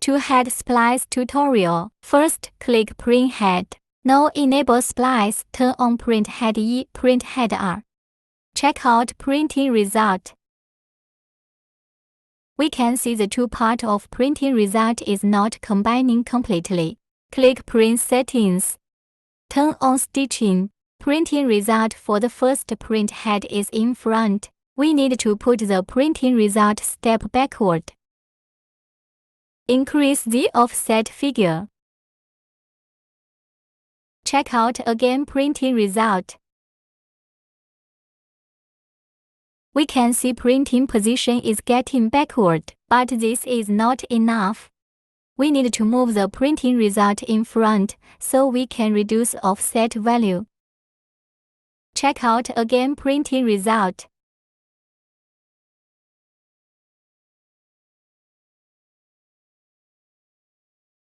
To head splice tutorial, first click Print Head. Now enable Splice, turn on Print Head E, Print Head R. Check out printing result. We can see the two parts of printing result is not combining completely. Click Print Settings. Turn on Stitching. Printing result for the first print head is in front. We need to put the printing result step backward. Increase the offset figure. Check out again printing result. We can see printing position is getting backward, but this is not enough. We need to move the printing result in front so we can reduce offset value. Check out again printing result.